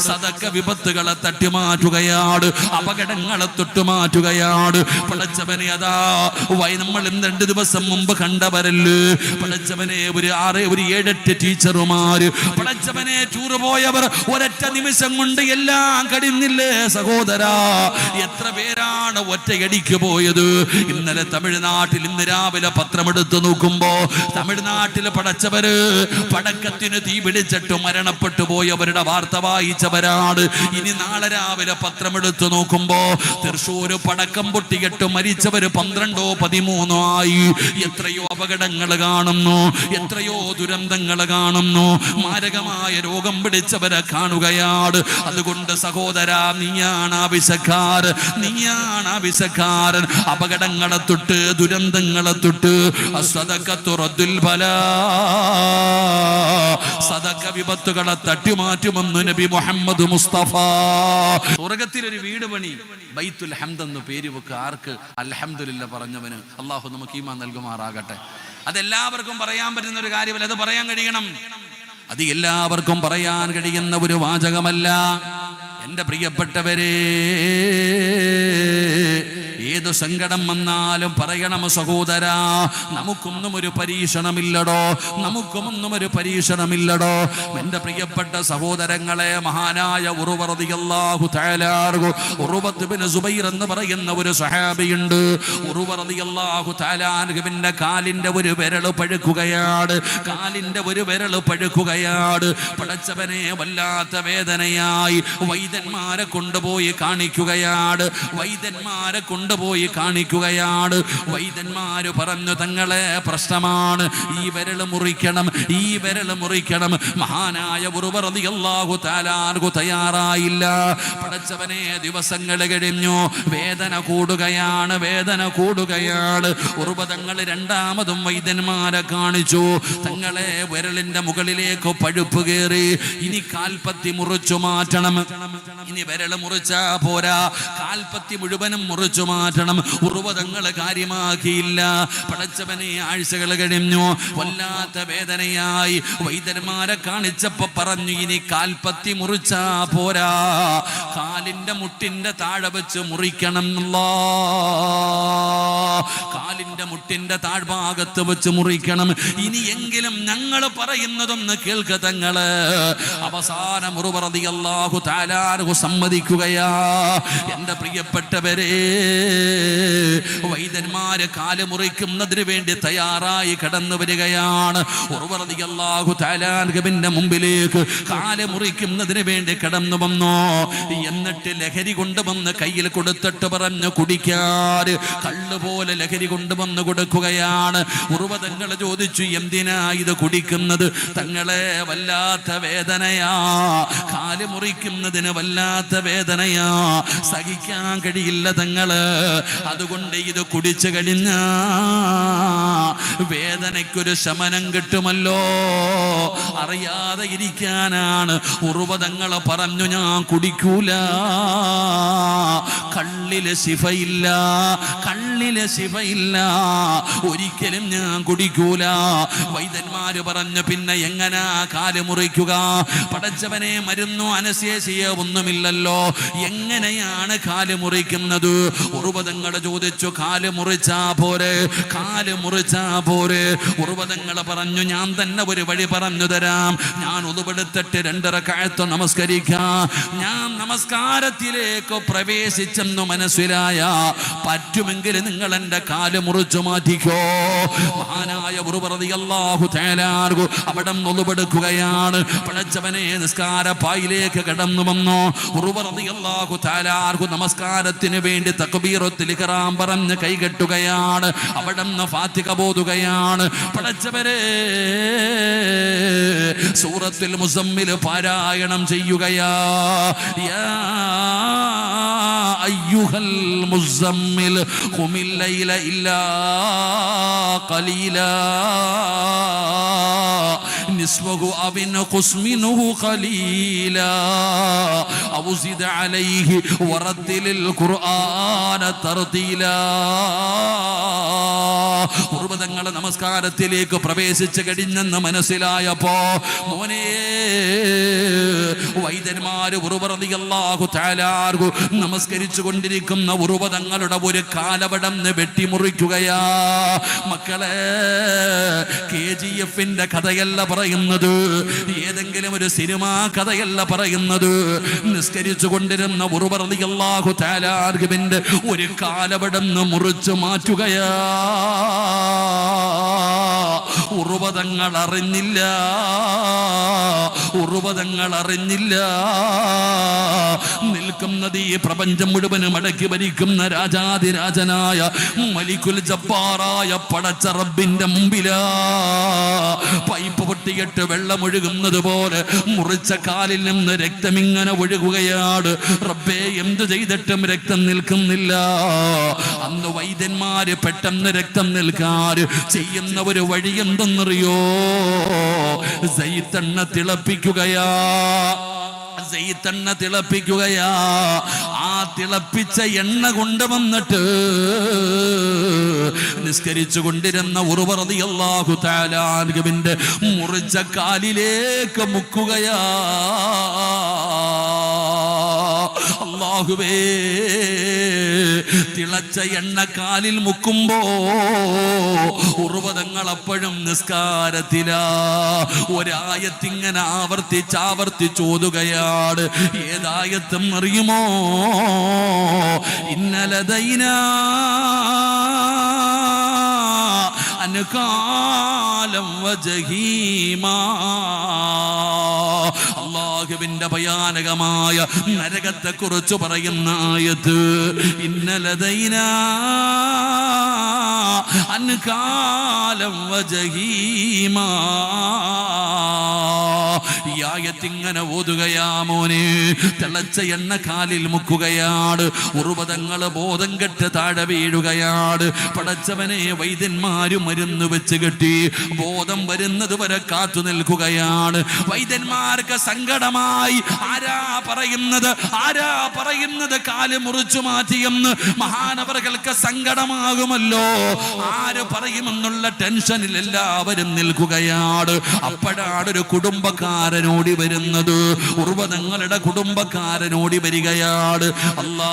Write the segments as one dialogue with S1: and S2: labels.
S1: സദക്ക വിപത്തുകളെ തട്ടിമാറ്റുകയാണ്, അപകടങ്ങളെ തൊട്ടുമാറ്റുകയാണ്. പടച്ചവനെ അതാ നമ്മൾ 2 ദിവസം മുമ്പ് കണ്ടവരല്ലേ പടച്ചവനെ, ഒരു 7-8 ടീച്ചർമാര് പടച്ചവനെ ടൂർ പോയവർ ഒരൊറ്റ നിമിഷം കൊണ്ട് എല്ലാം കഴിഞ്ഞില്ലേ സഹോദരാ? എത്ര പേരാണ് ഒറ്റയടിക്ക് പോയത്? ഇന്നലെ തമിഴ്നാട്ടിൽ ഇന്ന് രാവിലെ പത്രമെടുത്ത് നോക്കുമ്പോ തമിഴ്നാട്ടിൽ പടച്ചവര് പടക്കത്തിന് തീ പിടിച്ചിട്ട് മരണപ്പെട്ടു പോയവരുടെ വാർത്ത വായിച്ചവരാണ്. ഇനി നാളെ രാവിലെ പത്രമെടുത്ത് നോക്കുമ്പോ തൃശ്ശൂര് പടക്കം പൊട്ടിയിട്ട് മരിച്ചവര് 12-13 ആയി. എത്രയോ അപകടങ്ങൾ കാണുന്നു, എത്രയോ ദുരന്തങ്ങൾ കാണുന്നു, മാരകമായ രോഗം പിടിച്ചവരെ കാണുകയാണ്. അതുകൊണ്ട് സഹോദരാ, നീയാണ് ആവശ്യക്കാരൻ, നീയാണ് ആവശ്യക്കാരൻ. അപകടങ്ങളെ തൊട്ട് ദുരന്തങ്ങളെ തൊട്ട് സദക്ക വിപത്തുകളെ തട്ടിമാറ്റുമെന്ന് നബി മുഹമ്മദ് മുസ്തഫ. സ്വർഗത്തിലൊരു വീട് പണി, ബൈത്തുൽ ഹംദ് എന്ന് പേര് വെക്കുക. ആർക്ക്? അൽഹംദുലില്ലാ പറഞ്ഞവന്. അള്ളാഹു നമുക്ക് ഈമാൻ നൽകുമാറാകട്ടെ. അതെല്ലാവർക്കും പറയാൻ പറ്റുന്ന ഒരു കാര്യമല്ല, അത് പറയാൻ കഴിയണം. അത് എല്ലാവർക്കും പറയാൻ കഴിയുന്ന ഒരു വാചകമല്ല. എൻ്റെ പ്രിയപ്പെട്ടവരെ, ഏത് സങ്കടം വന്നാലും പറയണം സഹോദരാ, നമുക്കൊന്നും ഒരു പരീക്ഷണമില്ലടോ, നമുക്കൊന്നും ഒരു പരീക്ഷണമില്ലടോ. എൻ്റെ പ്രിയപ്പെട്ട സഹോദരങ്ങളെ, മഹാനായ ഉറുവ റളിയല്ലാഹു തആല അൻഹു, ഉറുവത്ത് ബിൻ സുബൈർ എന്ന് പറയുന്ന ഒരു സ്വഹാബിയുണ്ട്. ഉറുവ റളിയല്ലാഹു തആല അൻഹുവിന്റെ കാലിന്റെ ഒരു വിരൽ പഴുക്കുകയാണ്, കാലിന്റെ ഒരു വിരൽ പഴുക്കുകയാണ്. പടച്ചവനെ, വല്ലാത്ത വേദനയായി വൈദ്യന്മാരെ കൊണ്ടുപോയി കാണിക്കുകയാണ്, വൈദ്യന്മാരെ കൊണ്ടുപോയി കാണിക്കുകയാണ്. വൈദ്യന്മാര് പറഞ്ഞു, തങ്ങളെ പ്രശ്നമാണ്, ഈ വിരൽ മുറിക്കണം, ഈ വിരൽ മുറിക്കണം. മഹാനായ ഉറുവ റളിയല്ലാഹു തആല അൻഹു തയ്യാറായില്ല. പടച്ചവനെ, ദിവസങ്ങൾ കഴിഞ്ഞു, വേദന കൂടുകയാണ്, വേദന കൂടുകയാണ്. ഉറുവ തങ്ങൾ രണ്ടാമതും വൈദ്യന്മാരെ കാണിച്ചു. തങ്ങളെ വിരലിന്റെ മുകളിലേക്ക് പഴുപ്പ് കയറി, ഇനി കാൽപ്പത്തി മുറിച്ചു മാറ്റണം. ഇനി വിരൽ മുറിച്ചാ പോരാ, കാൽപ്പത്തി മുഴുവനും മുറിച്ചു മാറ്റണം. ഉറുവ തങ്ങൾ കാര്യമാക്കിയില്ല. പടച്ചവനെ, ആഴ്ചകൾ കഴിഞ്ഞു, വല്ലാത്ത വേദനയായി. വൈദ്യന്മാരെ കാണിച്ചപ്പോ പറഞ്ഞു, ഇനി കാൽപ്പത്തി മുറിച്ചാ പോരാ, കാലിന്റെ മുട്ടിന്റെ താഴെ വെച്ച് മുറിക്കണം. കാലിന്റെ മുട്ടിന്റെ താഴ്ഭാഗത്ത് വെച്ച് മുറിക്കണം. ഇനിയെങ്കിലും ഞങ്ങൾ പറയുന്നതൊന്ന് കേൾക്ക തങ്ങള്. അവസാനം ഉറുവ റളിയല്ലാഹു തആല അൻഹു സമ്മതിക്കുകയാ. എന്റെ പ്രിയപ്പെട്ടവരെ, വൈദ്യന്മാര് കാല് മുറിക്കുന്നതിന് വേണ്ടി തയ്യാറായി കടന്നു വരികയാണ്. ഉറുവ റളിയല്ലാഹു തആല അൻഹുവിന്റെ മുമ്പിലേക്ക് കാല് മുറിക്കുന്നതിന് വേണ്ടി കടന്നു വന്നു. എന്നിട്ട് ലഹരി കൊണ്ടുവന്ന് കയ്യിൽ കൊടുത്തിട്ട് പറഞ്ഞു, കുടിക്കാറ്. കള്ളുപോലെ ലഹരി കൊണ്ടുവന്ന് കൊടുക്കുകയാണ്. ഉറുവ തങ്ങൾ ചോദിച്ചു, എന്തിനാ ഇത് കുടിക്കുന്നത്? തങ്ങളെ, വല്ലാത്ത വേദനയാ, കാല് മുറിക്കുന്നതിന് വല്ലാത്ത വേദനയാ, സഹിക്കാൻ കഴിയില്ല തങ്ങള്. അതുകൊണ്ട് ഇത് കുടിച്ചു കഴിഞ്ഞ വേദനയ്ക്കൊരു ശമനം കിട്ടുമല്ലോ, അറിയാതെ ഇരിക്കാനാണ്. ഉറുവ തങ്ങൾ പറഞ്ഞു, ഞാൻ കുടിക്കൂല, കള്ളില് ശിഫയില്ല, കള്ളില് ശിഫയില്ല, ഒരിക്കലും ഞാൻ കുടിക്കൂല. വൈദ്യന്മാര് പറഞ്ഞു, പിന്നെ എങ്ങനാ കാല് മുറിക്കുക? പടച്ചവനെ, മരുന്നോ അനസ്തേസിയോ ഒന്നുമില്ലല്ലോ, എങ്ങനെയാണ് കാല് മുറിക്കുന്നത്? ഉറുവ തങ്ങൾ ചോദിച്ചു, കാല് മുറിച്ചാ പോരെ, കാല് മുറിച്ചാ പോരെ? ഉറുവ തങ്ങൾ പറഞ്ഞു, ഞാൻ തന്നെ ഒരു വഴി പറഞ്ഞു തരാം. ഞാൻ ഉളുവെടുത്തിട്ട് 2 റക്അത്ത് നമസ്കരിക്കാം. ഞാൻ നമസ്കാരത്തിലേക്ക് പ്രവേശിച്ചെന്ന് മനസ്സിലായ പറ്റുമെങ്കിൽ നിങ്ങൾ എന്റെ കാല് മുറിച്ചു മാറ്റിക്കോ. മഹാനായ ഉറുവ റളിയല്ലാഹു തആല അൻഹു അവിടെ ഉളുവെടുക്കുകയാണ്. പടച്ചവനെ, നിസ്കാര പായിലേക്ക് കടന്നു വന്നു. ഉറുവ റളിയല്ലാഹു തആല അൻഹു നമസ്കാരത്തിന് വേണ്ടി തക്ബീറത്തുൽ ഇഹ്റാം പറഞ്ഞ് കൈകെട്ടുകയാണ്. അവിടെ നിന്ന് ഫാത്തിഹ ഓതുകയാണ്. പടച്ചവനെ, സൂറത്തുൽ മുസമ്മിൽ പാരായണം ചെയ്യുകയാ. യാ അയ്യുഹൽ മുസമ്മിൽ ഖുമിൽ ലൈല ഇല്ലാ ഖലീലാ നിസ്വഹു അവിൻ ഖുസ്മിനുഹു ഖലീലാ ഔസിദ അലൈഹി വറത്തിലിൽ ഖുർആന തർതീലാ. ഉർവതങ്ങൾ നമസ്കാരത്തിലേക്ക് പ്രവേശിച്ചു കഴിഞ്ഞെന്ന് മനസ്സിലായപ്പോ മോനെ വൈദ്യന്മാര് റളിയല്ലാഹു തആല നമസ്കരിച്ചു കൊണ്ടിരിക്കുന്ന ഉർവതങ്ങളുടെ ഒരു കാലവടം വെട്ടിമുറിക്കുകയാ. മക്കളെ, KGF-ന്റെ കഥയല്ല പറയുന്നത്, ഏതെങ്കിലും ഒരു സിനിമാ കഥയല്ല പറയുന്നത്. നിസ്കരിച്ചു കൊണ്ടിരുന്ന റളിയല്ലാഹു തആല ഒരു കാലവടം മുറിച്ചു മാറ്റുകയാ. ഉർവതങ്ങൾ അറിഞ്ഞില്ല, ഉർവതങ്ങൾ അറിഞ്ഞില്ല. നിൽക്കുന്നത് ഈ പ്രപഞ്ചം മുഴുവനും അടക്കി ഭരിക്കുന്ന രാജാതിരാജനായ മലിക്കുൽ ജബ്ബാറായ പടച്ച റബ്ബിന്റെ മുമ്പിലാ. പൈപ്പ് പൊട്ടിയിട്ട് വെള്ളമൊഴുകുന്നത് പോലെ മുറിച്ച കാലിൽ നിന്ന് രക്തമിങ്ങനെ ഒഴുകുകയാണ്. റബ്ബേ, എന്തു ചെയ്തിട്ടും രക്തം നിൽക്കുന്നില്ല. അന്ന് വൈദ്യന്മാര് പെട്ടെന്ന് രക്തം നിൽക്കാൻ ചെയ്യുന്ന ഒരു വഴി എന്തെന്നറിയോ? സൈത്തെണ്ണ തിളപ്പിക്കുകയാ, സൈത്തെണ്ണ തിളപ്പിക്കുകയാ. ആ തിളപ്പിച്ച എണ്ണ കൊണ്ടുവന്നിട്ട് നിസ്കരിച്ചു കൊണ്ടിരുന്ന റളിയല്ലാഹു തആല അൻഹുവിന്റെ മുറിച്ച കാലിലേക്ക് മുക്കുകയാ. അല്ലാഹുവേ, തിളച്ച എണ്ണ കാലിൽ മുക്കുമ്പോ ഉർവതങ്ങൾ അപ്പോഴും നിസ്കാരത്തിലാ. ഒരായത്തിങ്ങനെ ആവർത്തിച്ചോതുകയാണ്. ഏതായത്തും അറിയുമോ? ഇന്നലദൈനാ അൻകാലം വജഹീമാ. അല്ലാഹുവിന്റെ ഭയാനകമായ നരകത്തെ കുറിച്ച് പറയുന്ന ആയത്ത്. ഇന്നലദൈനാ അൻകാലം വജഹീമാ. ഈ ആയത്തിങ്ങനെ ഓതുകയാ മോനെ. തിളച്ച എണ്ണ കാലിൽ മുക്കുകയാണ്. ഉർവതങ്ങൾ ബോധം കെട്ട് താഴെ വീഴുകയാണ്. പടച്ചവനെ, വൈദ്യന്മാര് മരുന്ന് വെച്ച് കെട്ടി ബോധം വരുന്നത് വരെ കാത്തു നിൽക്കുകയാണ്. വൈദ്യന്മാർക്ക് സങ്കടമായി. ആരാ പറയുന്നത് കാല് മുറിച്ചു മാറ്റിയെന്ന്? മഹാനവറുകൾക്ക് സങ്കടമാകുമല്ലോ. ആര് പറയുമെന്നുള്ള ടെൻഷനിൽ എല്ലാവരും നിൽക്കുകയാണ്. അപ്പോഴാണ് ഒരു കുടുംബക്കാരനോടി വരുന്നത്. ഉർവതങ്ങളുടെ കുടുംബക്കാരനോടി വരികയാണ്. അല്ലാ,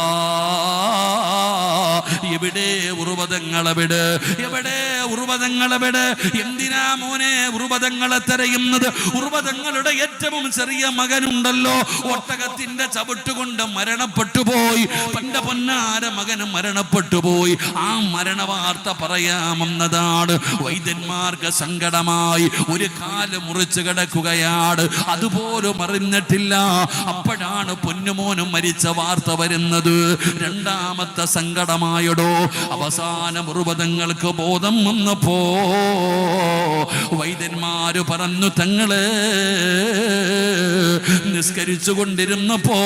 S1: എവിടെ ഉർവതങ്ങളെവിടെ? എവിടെ ഉർവതങ്ങളെവിടെ? എന്തിനാ മോനെ ഉർവതങ്ങളെ തിരയുന്നത്? ഉർവതങ്ങളുടെ ഏറ്റവും ചെറിയ മകനുണ്ടല്ലോ, ഒട്ടകത്തിന്റെ ചവിട്ടുകൊണ്ട് മരണപ്പെട്ടു പോയി. പന്റെ പൊന്നാര മകന് മരണപ്പെട്ടു പോയി. ആ മരണ വാർത്ത പറയാമെന്നതാണ്. വൈദ്യന്മാർക്ക് സങ്കടമായി. ഒരു കാല് മുറിച്ച് കിടക്കുകയാണ്. അതുപോലും അറിഞ്ഞിട്ടില്ല. അപ്പോഴാണ് പൊന്നുമോനും മരിച്ച വാർത്ത വരുന്നത്. രണ്ടാമത്തെ സങ്കടമായടോ. അവസാനം ഉർവതങ്ങൾക്ക് ബോധം വന്നപ്പോ വൈദ്യന്മാര് പറഞ്ഞു, തങ്ങളെ നിസ്കരിച്ചു കൊണ്ടിരുന്നപ്പോ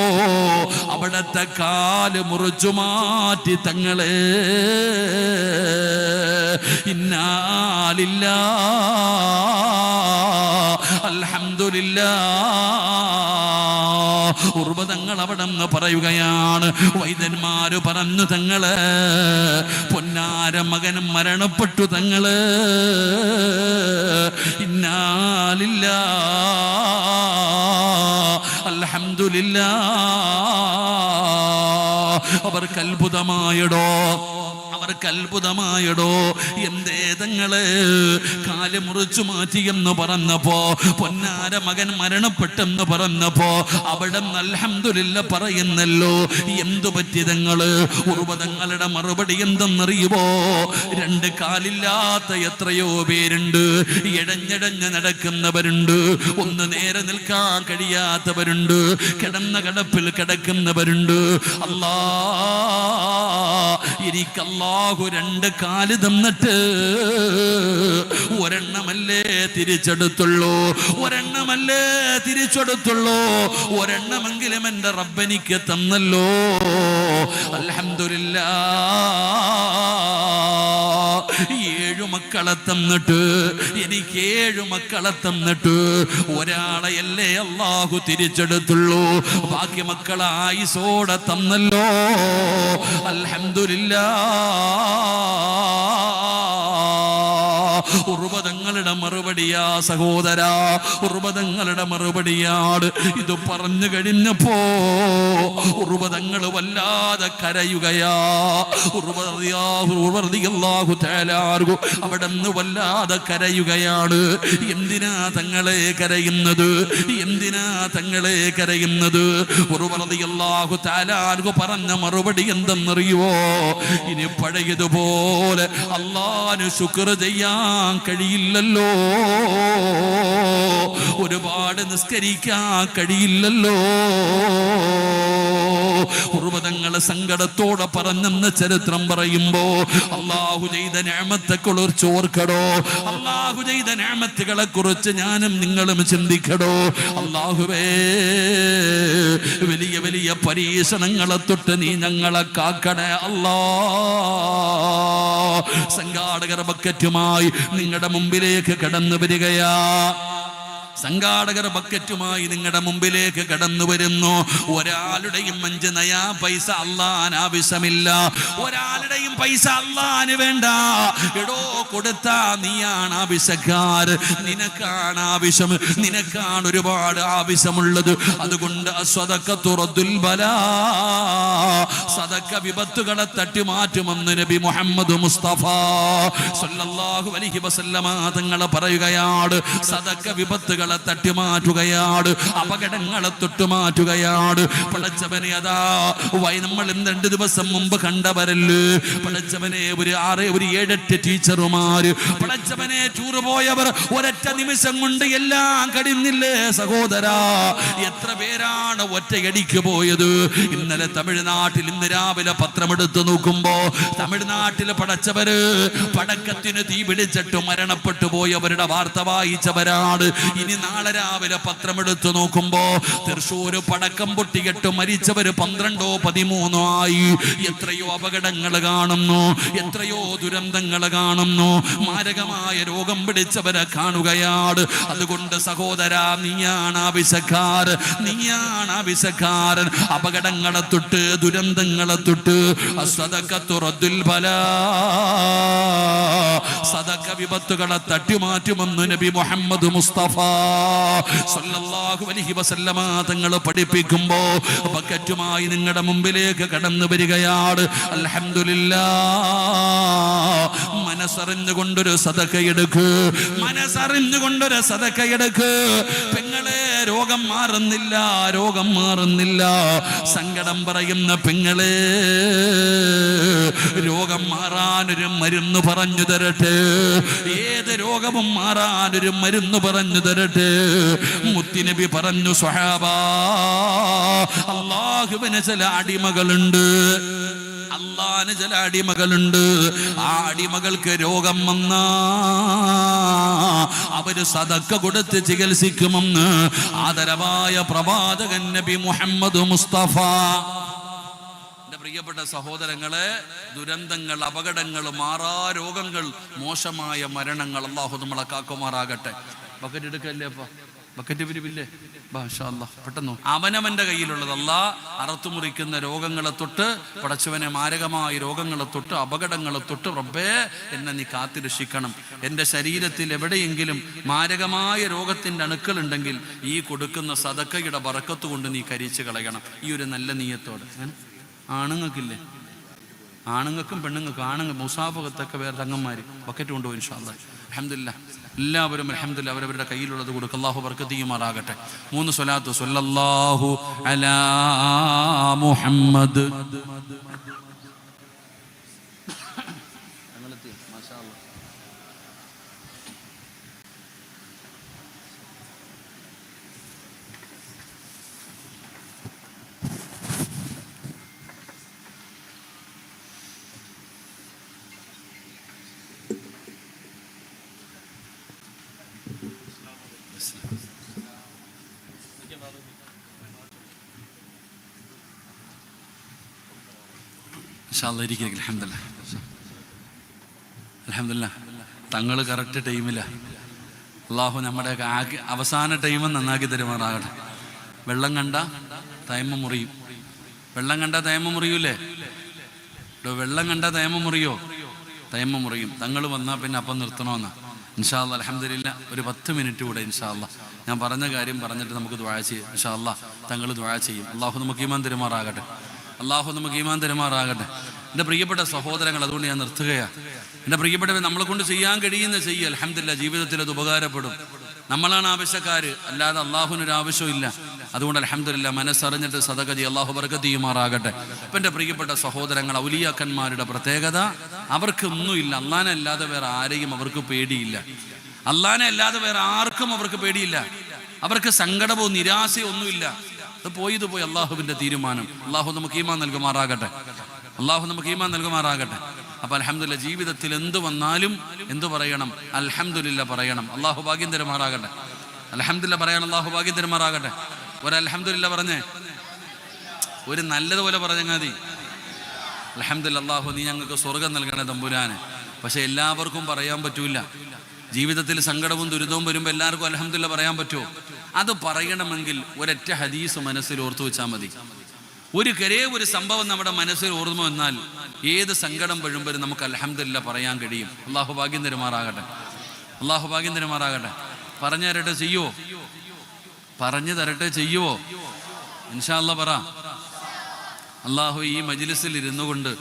S1: അവിടത്തെ കാല് മുറിച്ചു മാറ്റി തങ്ങളെ. ഇന്നാ ലില്ലാഹി അൽഹംദുലില്ലാഹ്. ഉർവതങ്ങൾ അവിടെ നിന്ന് പറയുകയാണ്. വൈദ്യന്മാര് പറഞ്ഞു, തങ്ങള് പൊന്നാര മകനും മരണപ്പെട്ടു തങ്ങള്. ഇന്നാ ലില്ലാഹി അൽഹംദുലില്ലാഹ്. അവർക്ക് അത്ഭുതമായടോ, അവർക്ക് അത്ഭുതമായടോ. എന്തേ തങ്ങള് കാല് മുറിച്ചു മാറ്റിയെന്ന് പറഞ്ഞപ്പോ, പൊന്നാര മകൻ മരണപ്പെട്ടെന്ന് പറഞ്ഞപ്പോ അവിടെ അൽഹംദുലില്ലാഹ് പറയുന്നല്ലോ. എന്തു പറ്റി തങ്ങള്? ഉർവതങ്ങളുടെ മറുപടി എന്തെന്നറിയുമോ? രണ്ട് കാലില്ലാത്ത എത്രയോ പേരുണ്ട്. ഇഴഞ്ഞിഴഞ്ഞ് നടക്കുന്നവരുണ്ട്. ഒന്ന് നേരെ നിൽക്കാൻ കഴിയാത്തവരുണ്ട്. കിടന്ന കിടപ്പിൽ കിടക്കുന്നവരുണ്ട്. അല്ലാ, എനിക്കല്ലാഹു രണ്ട് കാല് തന്നിട്ട് ഒരെണ്ണമല്ലേ തിരിച്ചെടുത്തുള്ളൂ, ഒരെണ്ണമല്ലേ തിരിച്ചെടുത്തുള്ളൂ. ഒരെണ്ണമെങ്കിലും എൻ്റെ റബ്ബെനിക്ക് തന്നല്ലോ. അൽഹംദുലില്ലാഹ്. 7 മക്കൾ മക്കളെ തന്നിട്ട്, എനിക്ക് 7 മക്കളെ തന്നിട്ട് ഒരാളെയല്ലേ അല്ലാഹു തിരിച്ചെടുത്തുള്ളൂ, ബാക്കി മക്കളെ ആയുസോടെ തന്നല്ലോ. അൽഹംദുലില്ലാഹ്. ഉർവതങ്ങളുടെ മറുപടിയാ സഹോദരാ, ഉർവതങ്ങളുടെ മറുപടിയാണ്. ഇത് പറഞ്ഞു കഴിഞ്ഞപ്പോ ഉർവതങ്ങൾ വല്ലാതെ കരയുകയാ. അവിടെ നിന്ന് വല്ലാതെ കരയുകയാണ്. എന്തിനാ തങ്ങളെ കരയുന്നത്? എന്തിനാ തങ്ങളെ കരയുന്നത്? റളിയല്ലാഹു തആല പറഞ്ഞ മറുപടി എന്തെന്നറിയുവോ? ഇനി പഴയതുപോലെ അല്ലാഹുവിന് ശുക്ർ ചെയ്യാൻ കഴിയില്ലല്ലോ, ഒരുപാട് നിസ്കരിക്കാൻ കഴിയില്ലല്ലോ. ഉർവതങ്ങളെ സങ്കടത്തോടെ പറഞ്ഞെന്ന് ചരിത്രം പറയുമ്പോ അല്ലാഹു ചെയ്ത നിഅമത്തെ കുറിച്ച് ഓർക്കടോ, അല്ലാഹു ചെയ്ത നിഅമത്തുകളെ കുറിച്ച് ഞാനും നിങ്ങളും ചിന്തിക്കടോ. അല്ലാഹുവേ, വലിയ വലിയ പരീക്ഷണങ്ങളെ തൊട്ട് നീ ഞങ്ങളെ കാക്കണേ അല്ലാ. സംഘാടകർ ബക്കറ്റുമായി നിങ്ങളുടെ മുമ്പിലേക്ക് കടന്നു വരികയാ. സംഘാടകർ ബക്കറ്റുമായി നിങ്ങളുടെ മുമ്പിലേക്ക് കടന്നു വരുന്നു. ഒരാളുടെയും 5 നയാ പൈസ അല്ലാഹുവിന് ആവശ്യമില്ല, ഒരാളുടെയും പൈസ അല്ലാഹുവിന് വേണ്ട. എടോ, കൊടുത്താ നീയാണ് ആവശ്യക്കാർ, നിനക്കാണ് ആവശ്യം, നിനക്കാണ് ഒരുപാട് ആവശ്യമുള്ളത്. അതുകൊണ്ട് സ്വദഖത്തു റദ്ദുൽ ബലാ, സദഖ വിപത്തുകളെ തട്ടിമാറ്റുമെന്ന് നബി മുഹമ്മദ് മുസ്തഫ സല്ലല്ലാഹു അലൈഹി വസല്ലമ തങ്ങൾ പറയുകയാണ്. സദഖ വിപത്തുകളെ തട്ടിമാറ്റുകയാണ്, അപകടങ്ങളെ തൊട്ടുമാറ്റുകയാണ്. പടച്ചവനെ, അതാ നമ്മൾ 2 ദിവസം മുമ്പ് കണ്ടവരല്ലേ പടച്ചവനെ, ഒരു 7-8 ടീച്ചർമാര് പടച്ചവനെ ടൂർ പോയവർ ഒരൊറ്റ നിമിഷം കൊണ്ട് എല്ലാം കഴിഞ്ഞില്ലേ സഹോദരാ? എത്ര പേരാണ് ഒറ്റയടിക്ക് പോയത്? ഇന്നലെ തമിഴ്നാട്ടിൽ ഇന്ന് രാവിലെ പത്രമെടുത്ത് നോക്കുമ്പോ തമിഴ്നാട്ടിൽ പടച്ചവര് പടക്കത്തിന് തീ പിടിച്ചിട്ട് മരണപ്പെട്ടു പോയവരുടെ വാർത്ത വായിച്ചവരാണ്. ഇനി നാളെ രാവിലെ പത്രമെടുത്ത് നോക്കുമ്പോ തൃശ്ശൂർ പടക്കം പൊട്ടിയിട്ട് മരിച്ചവര് 12 13 ആയി. എത്രയോ അപകടങ്ങൾ കാണുന്നു, എത്രയോ ദുരന്തങ്ങൾ കാണുന്നു, മാരകമായ രോഗം പിടിച്ചവരെ കാണുകയാണ്. അതുകൊണ്ട് സഹോദരാ, നീയാണ് ആവശ്യക്കാരൻ, നീയാണ് ആവശ്യക്കാരൻ. അപകടങ്ങളെ തൊട്ട് ദുരന്തങ്ങളെ തൊട്ട് സദഖത്തു റദ്ദുൽ ബലാ, സദഖ വിപത്തുകളെ തട്ടിമാറ്റുമെന്ന് നബി മുഹമ്മദ് മുസ്തഫ സല്ലല്ലാഹു അലൈഹി വസല്ലമ തങ്ങൾ പഠിപ്പിക്കുമ്പോ ബക്കറ്റുമായി നിങ്ങളുടെ മുമ്പിലേക്ക് കടന്നു വരികയാണ്. അൽഹംദുലില്ലാഹ്. മനസ്സറിഞ്ഞുകൊണ്ടൊരു സദഖയെടുക്ക്, മനസ്സറിഞ്ഞുകൊണ്ടൊരു സദഖയെടുക്ക്. പെങ്ങളെ, രോഗം മാറുന്നില്ല, രോഗം മാറുന്നില്ല. സങ്കടം പറയുന്ന പെങ്ങളെ, രോഗം മാറാനൊരു മരുന്ന് പറഞ്ഞു തരട്ടെ, ഏത് രോഗവും മാറാനൊരു മരുന്ന് പറഞ്ഞു തരട്ടെ. മുത്തുനബി പറഞ്ഞു, സ്വഹാബാ, അല്ലാഹുവിന് ചില അടിമകളുണ്ട്, അല്ലാഹുവിന് ചില അടിമകളുണ്ട്. ആ അടിമകൾക്ക് രോഗം വന്നാ അവര് സദഖ കൊടുത്ത് ചികിത്സിക്കുമെന്ന് ആദരവായ പ്രവാചകൻ നബി മുഹമ്മദ് മുസ്തഫ. പ്രിയപ്പെട്ട സഹോദരങ്ങളെ, ദുരന്തങ്ങൾ, അപകടങ്ങൾ, മാറാ രോഗങ്ങൾ, മോശമായ മരണങ്ങൾ അല്ലാഹു നമ്മളെ കാക്കുമാറാകട്ടെ. ബക്കറ്റ് എടുക്കല്ലേ അപ്പ? ബക്കറ്റ് പിരിവില്ലേ? മാഷാ അല്ലാഹ്. പെട്ടെന്ന് അവനവന്റെ കയ്യിലുള്ളതല്ല, അറുത്തുമുറിക്കുന്ന രോഗങ്ങളെ തൊട്ട് പടച്ചവനെ, മാരകമായ രോഗങ്ങളെ തൊട്ട്, അപകടങ്ങളെ തൊട്ട് റബ്ബേ എന്നെ നീ കാത്തിരക്ഷിക്കണം. എൻ്റെ ശരീരത്തിൽ എവിടെയെങ്കിലും മാരകമായ രോഗത്തിൻ്റെ അണുക്കളുണ്ടെങ്കിൽ ഈ കൊടുക്കുന്ന സദഖയുടെ ബറക്കത്ത് കൊണ്ട് നീ കരിച്ചു കളയണം. ഈ ഒരു നല്ല നീയത്തോടെ. ആണുങ്ങൾക്കില്ലേ? ആണുങ്ങൾക്കും പെണ്ണുങ്ങൾക്കും. ആണുങ്ങൾ മുസാഫകത്തൊക്കെ വേറെ തങ്ങന്മാർ ബക്കറ്റ് കൊണ്ടുപോയി ഇൻഷാ അല്ലാഹ്. അൽഹംദുലില്ലാഹ്. എല്ലാവരും അൽഹംദുലില്ലാഹ് അവരവരുടെ കയ്യിലുള്ളത് കൊടുക്കുക. അല്ലാഹു ബർക്കത്ത് ചെയ്യുമാറാകട്ടെ. 3 സ്വലാത്ത്. സ്വല്ലല്ലാഹു അലാ മുഹമ്മദ്. മാഷാ അല്ലാഹ്. ഇൻഷാ അല്ലാഹ് ഇരിക്കുക. അൽഹംദുലില്ലാഹ്. അൽഹംദുലില്ലാഹ്. തങ്ങൾ കറക്റ്റ് ടൈമിലാണ്. അള്ളാഹു നമ്മുടെയൊക്കെ അവസാന ടൈം നന്നാക്കി തരുമാറാകട്ടെ. വെള്ളം കണ്ട തയമ്മ മുറിയും. വെള്ളം കണ്ട തയമ്മ മുറിയൂലേ? വെള്ളം കണ്ട തയമ്മ മുറിയോ? തയമ്മ മുറിയും. തങ്ങൾ വന്നാൽ പിന്നെ അപ്പം നിർത്തണമെന്നാ. ഇൻഷാ അല്ലാഹ് അൽഹംദുലില്ലാ ഒരു 10 മിനിറ്റ് കൂടെ ഇൻഷാ അല്ലാഹ് ഞാൻ പറഞ്ഞ കാര്യം പറഞ്ഞിട്ട് നമുക്ക് ദുആ ചെയ്യാം. ഇൻഷാ അല്ലാഹ് തങ്ങൾ ദുആ ചെയ്യും. അള്ളാഹു നമുക്ക് ഈമാൻ തരുമാറാകട്ടെ. അള്ളാഹു നമുക്ക് ഈമാൻ തരുമാറാകട്ടെ. എൻ്റെ പ്രിയപ്പെട്ട സഹോദരങ്ങൾ, അതുകൊണ്ട് ഞാൻ നിർത്തുകയാണ്. എൻ്റെ പ്രിയപ്പെട്ടവർ, നമ്മളെ കൊണ്ട് ചെയ്യാൻ കഴിയുന്ന ചെയ്യുക. അൽഹംദുലില്ലാ ജീവിതത്തിൽ അത് ഉപകാരപ്പെടും. നമ്മളാണ് ആവശ്യക്കാർ, അല്ലാതെ അള്ളാഹുവിനൊരു ആവശ്യമില്ല. അതുകൊണ്ട് അൽഹംദുലില്ലാ മനസ്സറിഞ്ഞിട്ട് സദഖ ചെയ്യ്. അള്ളാഹു ബർക്കത്ത് ചെയ്യുമാറാകട്ടെ. അപ്പം എൻ്റെ പ്രിയപ്പെട്ട സഹോദരങ്ങൾ, ഔലിയാക്കന്മാരുടെ പ്രത്യേകത അവർക്കൊന്നുമില്ല. അള്ളാനെ അല്ലാതെ വേറെ ആരെയും അവർക്ക് പേടിയില്ല. അള്ളാനെ അല്ലാതെ വേറെ ആർക്കും അവർക്ക് പേടിയില്ല. അവർക്ക് സങ്കടമോ നിരാശയോ ഒന്നുമില്ല. അത് പോയത് പോയി അള്ളാഹുവിൻ്റെ തീരുമാനം. അള്ളാഹു നമുക്ക് ഈമാൻ നൽകുമാറാകട്ടെ. അള്ളാഹു നമുക്ക് ഈമാൻ നൽകുമാറാകട്ടെ. അപ്പം അൽഹംദുലില്ലാ ജീവിതത്തിൽ എന്ത് വന്നാലും എന്തു പറയണം? അൽഹംദുലില്ലാ പറയണം. അള്ളാഹു ഭാഗ്യം തരുമാറാകട്ടെ. അൽഹംദുലില്ലാ പറയണം. അള്ളാഹു ഭാഗ്യം തരുമാറാകട്ടെ. ഒരു അൽഹംദുലില്ലാ പറഞ്ഞേ, ഒരു നല്ലതുപോലെ പറഞ്ഞാൽ മതി. അൽഹംദുലില്ലാ അള്ളാഹു നീ ഞങ്ങൾക്ക് സ്വർഗം നൽകണേ തമ്പുരാന്. പക്ഷെ എല്ലാവർക്കും പറയാൻ പറ്റൂല. ജീവിതത്തിൽ സങ്കടവും ദുരിതവും വരുമ്പോൾ എല്ലാവർക്കും അൽഹംദുലില്ലാ പറയാൻ പറ്റുമോ? അത് പറയണമെങ്കിൽ ഒരൊറ്റ ഹദീസ് മനസ്സിൽ ഓർത്തു വെച്ചാൽ മതി. ഒരു സംഭവം നമ്മുടെ മനസ്സിൽ ഓർമ്മ വന്നാൽ ഏത് സങ്കടം വരുമ്പോഴും നമുക്ക് അൽഹംദുലില്ലാ പറയാൻ കഴിയും. അള്ളാഹു ഭാഗ്യം തരുമാറാകട്ടെ. അള്ളാഹു ഭാഗ്യം തരുമാറാകട്ടെ. പറഞ്ഞു തരട്ടെ, ചെയ്യുവോ? പറഞ്ഞു തരട്ടെ, ചെയ്യുവോ? ഇൻഷാ അല്ലാഹ് പറ. അള്ളാഹു ഈ മജ്ലിസിൽ ഇരുന്നു കൊണ്ട്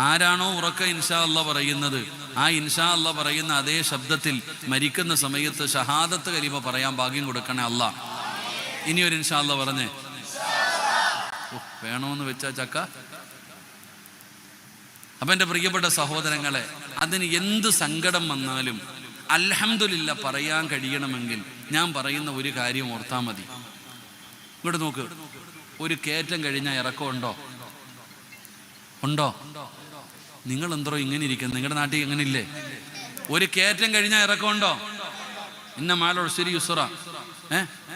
S1: ആരാണോ ഉറക്ക ഇൻഷാ അല്ലാഹ് പറയുന്നത്, ആ ഇൻഷാ അല്ലാഹ് പറയുന്ന അതേ ശബ്ദത്തിൽ മരിക്കുന്ന സമയത്ത് ഷഹാദത്ത് കലിമ പറയാൻ ഭാഗ്യം കൊടുക്കണേ അല്ലാഹ്. ഇനി ഒരു ഇൻഷാ അല്ലാഹ് പറഞ്ഞേ. വേണമെന്ന് വെച്ചാ ചക്ക. അപ്പം എൻ്റെ പ്രിയപ്പെട്ട സഹോദരങ്ങളെ, അതിന് എന്ത് സങ്കടം വന്നാലും അൽഹംദുലില്ലാ പറയാൻ കഴിയണമെങ്കിൽ ഞാൻ പറയുന്ന ഒരു കാര്യം ഓർത്താൽ മതി. ഇങ്ങോട്ട് നോക്ക്. ഒരു കയറ്റം കഴിഞ്ഞാൽ ഇറക്കം ഉണ്ടോ? ഉണ്ടോ? നിങ്ങൾ എന്തോ ഇങ്ങനെ ഇരിക്കുന്നത്? നിങ്ങളുടെ നാട്ടിൽ എങ്ങനെ ഇല്ലേ? ഒരു കയറ്റം കഴിഞ്ഞാൽ ഇറക്കം ഉണ്ടോ? ഇന്ന മാലോ ശരി യുസുറ.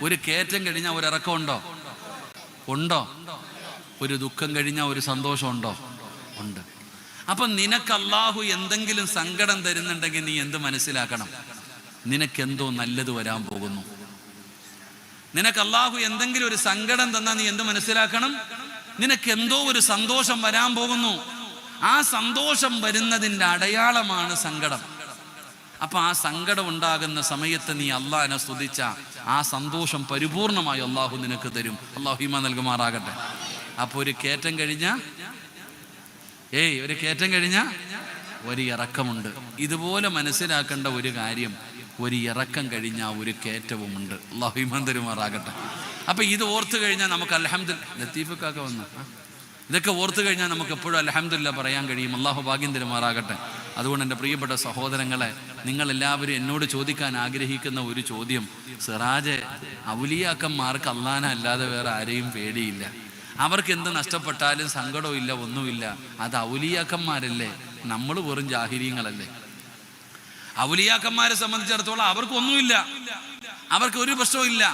S1: ഒരു കയറ്റം കഴിഞ്ഞാൽ ഒരു ഇറക്കം ഉണ്ടോ? ഉണ്ടോ? ഒരു ദുഃഖം കഴിഞ്ഞാൽ ഒരു സന്തോഷം ഉണ്ടോ? ഉണ്ട്. അപ്പം നിനക്ക് അള്ളാഹു എന്തെങ്കിലും സങ്കടം തരുന്നുണ്ടെങ്കിൽ നീ എന്ത് മനസ്സിലാക്കണം? നിനക്കെന്തോ നല്ലത് വരാൻ പോകുന്നു. നിനക്ക് അള്ളാഹു എന്തെങ്കിലും ഒരു സങ്കടം തന്നാൽ നീ എന്ത് മനസ്സിലാക്കണം? നിനക്കെന്തോ ഒരു സന്തോഷം വരാൻ പോകുന്നു. ആ സന്തോഷം വരുന്നതിൻ്റെ അടയാളമാണ് സങ്കടം. അപ്പൊ ആ സങ്കടം ഉണ്ടാകുന്ന സമയത്ത് നീ അള്ളാഹിനെ സ്തുതിച്ച ആ സന്തോഷം പരിപൂർണമായി അള്ളാഹു നിനക്ക് തരും. അള്ളാഹു ഈമാൻ നൽകുമാറാകട്ടെ. അപ്പൊ ഒരു കയറ്റം കഴിഞ്ഞാൽ ഒരു ഇറക്കമുണ്ട്. ഇതുപോലെ മനസ്സിലാക്കേണ്ട ഒരു കാര്യം, ഒരു ഇറക്കം കഴിഞ്ഞാൽ ഒരു കയറ്റവുമുണ്ട്. അള്ളാഹു ഈമാൻ തരുമാറാകട്ടെ. അപ്പൊ ഇത് ഓർത്തു കഴിഞ്ഞാൽ നമുക്ക് അൽഹംദുലില്ലാ, ലത്തീഫൊക്കെ വന്നു, ഇതൊക്കെ ഓർത്തു കഴിഞ്ഞാൽ നമുക്ക് എപ്പോഴും അൽഹംദുലില്ലാ പറയാൻ കഴിയും. അള്ളാഹു ഭാഗ്യം തരുമാറാകട്ടെ. അതുകൊണ്ട് എൻ്റെ പ്രിയപ്പെട്ട സഹോദരങ്ങളെ, നിങ്ങളെല്ലാവരും എന്നോട് ചോദിക്കാൻ ആഗ്രഹിക്കുന്ന ഒരു ചോദ്യം, സിറാജ്, ഔലിയാക്കന്മാർക്ക് അള്ളാനെ അല്ലാതെ വേറെ ആരെയും പേടിയില്ല, അവർക്ക് എന്ത് നഷ്ടപ്പെട്ടാലും സങ്കടവും ഇല്ല, ഒന്നുമില്ല. അത് ഔലിയാക്കന്മാരല്ലേ? നമ്മൾ വെറും ജാഹിരീങ്ങളല്ലേ? ഔലിയാക്കന്മാരെ സംബന്ധിച്ചിടത്തോളം അവർക്കൊന്നുമില്ല, അവർക്ക് ഒരു പ്രശ്നവും ഇല്ല.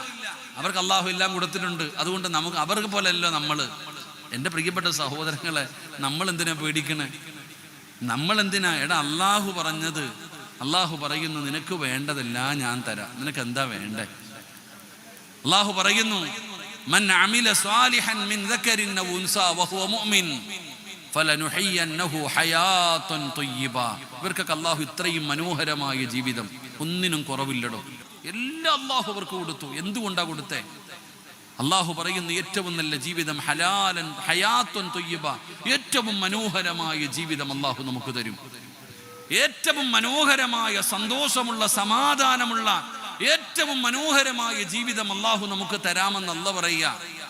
S1: അവർക്ക് അള്ളാഹു എല്ലാം കൊടുത്തിട്ടുണ്ട്. അതുകൊണ്ട് നമുക്ക് അവർക്ക് പോലെയല്ലോ നമ്മൾ. എൻ്റെ പ്രിയപ്പെട്ട സഹോദരങ്ങളെ, നമ്മൾ എന്തിനാ പേടിക്കണേ? നമ്മൾ എന്തിനാ? അള്ളാഹു പറഞ്ഞത്, അള്ളാഹു പറയുന്നു നിനക്ക് വേണ്ടതെല്ലാം ഞാൻ തരാം, നിനക്ക് എന്താ വേണ്ടേ? അള്ളാഹു പറയുന്നു, മൻ അമില സാലിഹൻ മിൻ ദക്കറിൻ ഔ ഉൻസാ വഹുവ മുഅ്മിൻ ഫലനുഹയ്യന്നഹു ഹയാതൻ ത്വയ്യിബ. ഇവർക്കൊക്കെ അള്ളാഹു ഇത്രയും മനോഹരമായ ജീവിതം, ഒന്നിനും കുറവില്ലടോ. എല്ലാം അള്ളാഹു അവർക്ക് കൊടുത്തു. എന്തുകൊണ്ടാ കൊടുത്തേ? അള്ളാഹു പറയുന്നു ഏറ്റവും നല്ല ജീവിതം ഹലാലൻ ഹയാത്തുൻ ത്വയ്യിബ, ഏറ്റവും മനോഹരമായ ജീവിതം അള്ളാഹു നമുക്ക് തരും. ഏറ്റവും മനോഹരമായ സന്തോഷമുള്ള സമാധാനമുള്ള ഏറ്റവും മനോഹരമായ ജീവിതം അള്ളാഹു നമുക്ക് തരാമെന്ന് അല്ല പറയുക.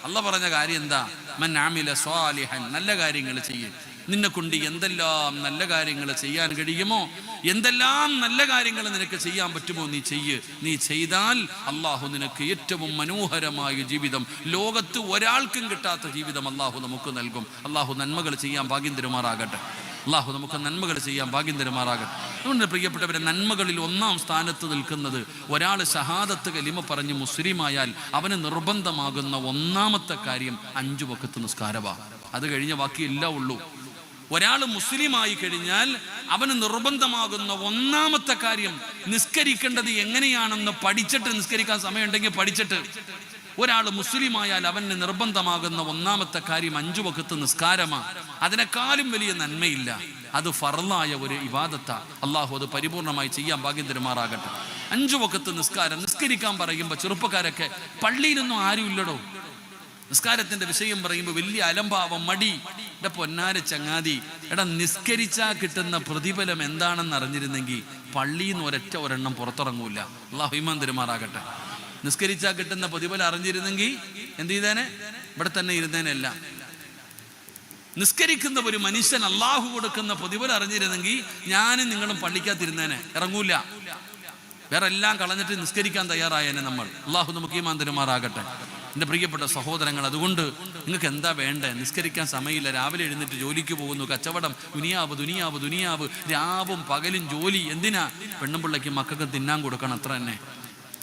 S1: അല്ല പറഞ്ഞ കാര്യം എന്താ? മൻ അമില സ്വാലിഹൻ, നല്ല കാര്യങ്ങൾ ചെയ്യ്. നിന്നെ കൊണ്ട് എന്തെല്ലാം നല്ല കാര്യങ്ങൾ ചെയ്യാൻ കഴിയുമോ, എന്തെല്ലാം നല്ല കാര്യങ്ങൾ നിനക്ക് ചെയ്യാൻ പറ്റുമോ നീ ചെയ്യ്. നീ ചെയ്താൽ അള്ളാഹു നിനക്ക് ഏറ്റവും മനോഹരമായ ജീവിതം, ലോകത്ത് ഒരാൾക്കും കിട്ടാത്ത ജീവിതം അള്ളാഹു നമുക്ക് നൽകും. അള്ളാഹു നന്മകൾ ചെയ്യാൻ ഭാഗ്യം തരുമാറാകട്ടെ. അള്ളാഹു നമുക്ക് നന്മകൾ ചെയ്യാൻ ഭാഗ്യം തരുമാറാകട്ടെ. അതുകൊണ്ട് പ്രിയപ്പെട്ടവരെ, നന്മകളിൽ ഒന്നാം സ്ഥാനത്ത് നിൽക്കുന്നത്, ഒരാൾ ഷഹാദത്ത് കലിമ പറഞ്ഞ് മുസ്ലിമായാൽ അവന് നിർബന്ധമാകുന്ന ഒന്നാമത്തെ കാര്യം 5 വഖത്ത് നിസ്കാരമാണ്. അത് കഴിഞ്ഞ ബാക്കി എല്ലാം ഉള്ളൂ. ഒരാൾ മുസ്ലിമായി കഴിഞ്ഞാൽ അവന് നിർബന്ധമാകുന്ന ഒന്നാമത്തെ കാര്യം നിസ്കരിക്കേണ്ടത് എങ്ങനെയാണെന്ന് പഠിച്ചിട്ട് നിസ്കരിക്കാൻ സമയമുണ്ടെങ്കിൽ പഠിച്ചിട്ട്. ഒരാൾ മുസ്ലിമായാൽ അവന് നിർബന്ധമാകുന്ന ഒന്നാമത്തെ കാര്യം 5 വഖത്ത് നിസ്കാരമാണ്. അതിനേക്കാളും വലിയ നന്മയില്ല. അത് ഫർളായ ഒരു ഇബാദത്താ. അള്ളാഹു അത് പരിപൂർണമായി ചെയ്യാൻ ഭാഗ്യം തരുമാറാകട്ടെ. 5 വഖത്ത് നിസ്കാരം. നിസ്കരിക്കാൻ പറയുമ്പോൾ ചെറുപ്പക്കാരൊക്കെ പള്ളിയിലൊന്നും ആരും ഇല്ലടോ. നിസ്കാരത്തിന്റെ വിഷയം പറയുമ്പോൾ വലിയ അലംഭാവം, മടി. എന്റെ പൊന്നാര ചങ്ങാതി, എടാ നിസ്കരിച്ചാൽ കിട്ടുന്ന പ്രതിഫലം എന്താണെന്ന് അറിഞ്ഞിരുന്നെങ്കിൽ പള്ളിയിൽ നിന്ന് ഒരെണ്ണം പുറത്തിറങ്ങൂല. അള്ളാഹു ഈമാൻ തരുമാറാകട്ടെ. നിസ്കരിച്ചാൽ കിട്ടുന്ന പ്രതിഫലം അറിഞ്ഞിരുന്നെങ്കിൽ എന്ത് ചെയ്തേനെ? ഇവിടെ തന്നെ ഇരുന്നേനല്ല. നിസ്കരിക്കുന്ന ഒരു മനുഷ്യൻ അള്ളാഹു കൊടുക്കുന്ന പ്രതിഫലം അറിഞ്ഞിരുന്നെങ്കിൽ ഞാനും നിങ്ങളും പള്ളിക്കകത്തിരുന്നേനെ, ഇറങ്ങൂല. വേറെ എല്ലാം കളഞ്ഞിട്ട് നിസ്കരിക്കാൻ തയ്യാറായേനെ നമ്മൾ. അള്ളാഹു നമുക്ക് ഈമാൻ തരുമാറാകട്ടെ. എൻ്റെ പ്രിയപ്പെട്ട സഹോദരങ്ങൾ, അതുകൊണ്ട് നിങ്ങൾക്ക് എന്താ വേണ്ടേ? നിസ്കരിക്കാൻ സമയമില്ല, രാവിലെ എഴുന്നേറ്റ് ജോലിക്ക് പോകുന്നു, കച്ചവടം, ദുനിയാവ്, രാവും പകലും ജോലി. എന്തിനാ? പെണ്ണും പിള്ളയ്ക്കും മക്കൾക്കും തിന്നാൻ കൊടുക്കണം, അത്ര തന്നെ.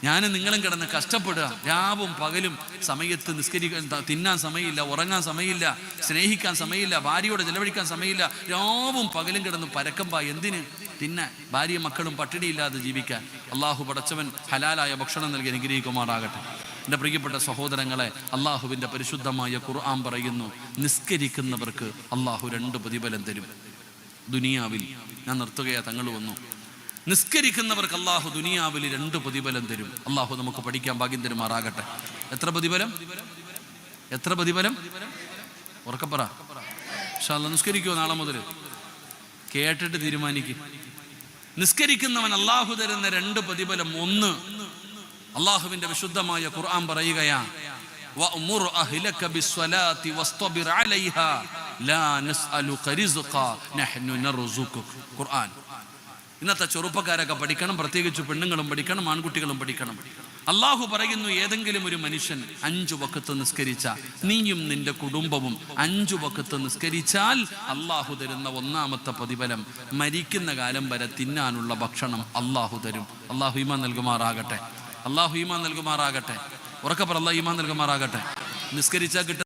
S1: ഞാനും നിങ്ങളും കിടന്ന് കഷ്ടപ്പെടുക, രാവും പകലും. സമയത്ത് നിസ്കരിക്കാൻ, തിന്നാൻ സമയമില്ല, ഉറങ്ങാൻ സമയമില്ല, സ്നേഹിക്കാൻ സമയമില്ല, ഭാര്യയോട് ചെലവഴിക്കാൻ സമയമില്ല. രാവും പകലും കിടന്ന് പരക്കം പാ. എന്തിന്? തിന്നാൻ. ഭാര്യയും മക്കളും പട്ടിണിയില്ലാതെ ജീവിക്കാൻ. അള്ളാഹു പടച്ചവൻ ഹലാലായ ഭക്ഷണം നൽകി അനുഗ്രഹിക്കുമാറാകട്ടെ. എൻ്റെ പ്രിയപ്പെട്ട സഹോദരങ്ങളെ, അള്ളാഹുവിൻ്റെ പരിശുദ്ധമായ ഖുർആൻ പറയുന്നു, നിസ്കരിക്കുന്നവർക്ക് അള്ളാഹു 2 പ്രതിഫലം തരും ദുനിയാവിൽ. ഞാൻ നിർത്തുകയാ, തങ്ങൾ വന്നു. നിസ്കരിക്കുന്നവർക്ക് അള്ളാഹു ദുനിയാവിൽ 2 പ്രതിഫലം തരും. അള്ളാഹു നമുക്ക് പഠിക്കാൻ ഭാഗ്യം തരുമാറാകട്ടെ. എത്ര പ്രതിഫലം? എത്ര പ്രതിഫലം? ഉറക്കപ്പറ. ഇൻഷാ അല്ലാഹ് നിസ്കരിക്കുമോ നാളെ മുതൽ? കേട്ടിട്ട് തീരുമാനിക്കും. നിസ്കരിക്കുന്നവൻ അള്ളാഹു തരുന്ന 2 പ്രതിഫലം. 1, അള്ളാഹുവിന്റെ വിശുദ്ധമായ ഖുർആൻ പറയുകയാ, വഅ്മുർ അഹ്ലക ബിസ്സലാത്തി വസ്തബിർ അലൈഹാ ലാ നസ്അലുക റിസ്ഖ നഹ്നു നർസുഖുക. ഖുർആൻ. ഇന്നത്തെ ചെറുപ്പക്കാരൊക്കെ പഠിക്കണം, പ്രത്യേകിച്ച് പെണ്ണുങ്ങളും പഠിക്കണം, ആൺകുട്ടികളും പഠിക്കണം. അള്ളാഹു പറയുന്നു, ഏതെങ്കിലും ഒരു മനുഷ്യൻ 5 വഖത്ത് നിസ്കരിച്ച, നീയും നിന്റെ കുടുംബവും 5 വഖത്ത് നിസ്കരിച്ചാൽ അള്ളാഹു തരുന്ന ഒന്നാമത്തെ പ്രതിഫലം, മരിക്കുന്ന കാലം വരെ തിന്നാനുള്ള ഭക്ഷണം അള്ളാഹു തരും. അള്ളാഹു ഈമാൻ നൽകുമാറാകട്ടെ. അള്ളാഹു ഈമാൻ നൽകുമാറാകട്ടെ. ഉറക്കപ്പറ, അള്ളാഹു ഈമാൻ നൽകുമാറാകട്ടെ. നിസ്കരിച്ചാൽ കിട്ടും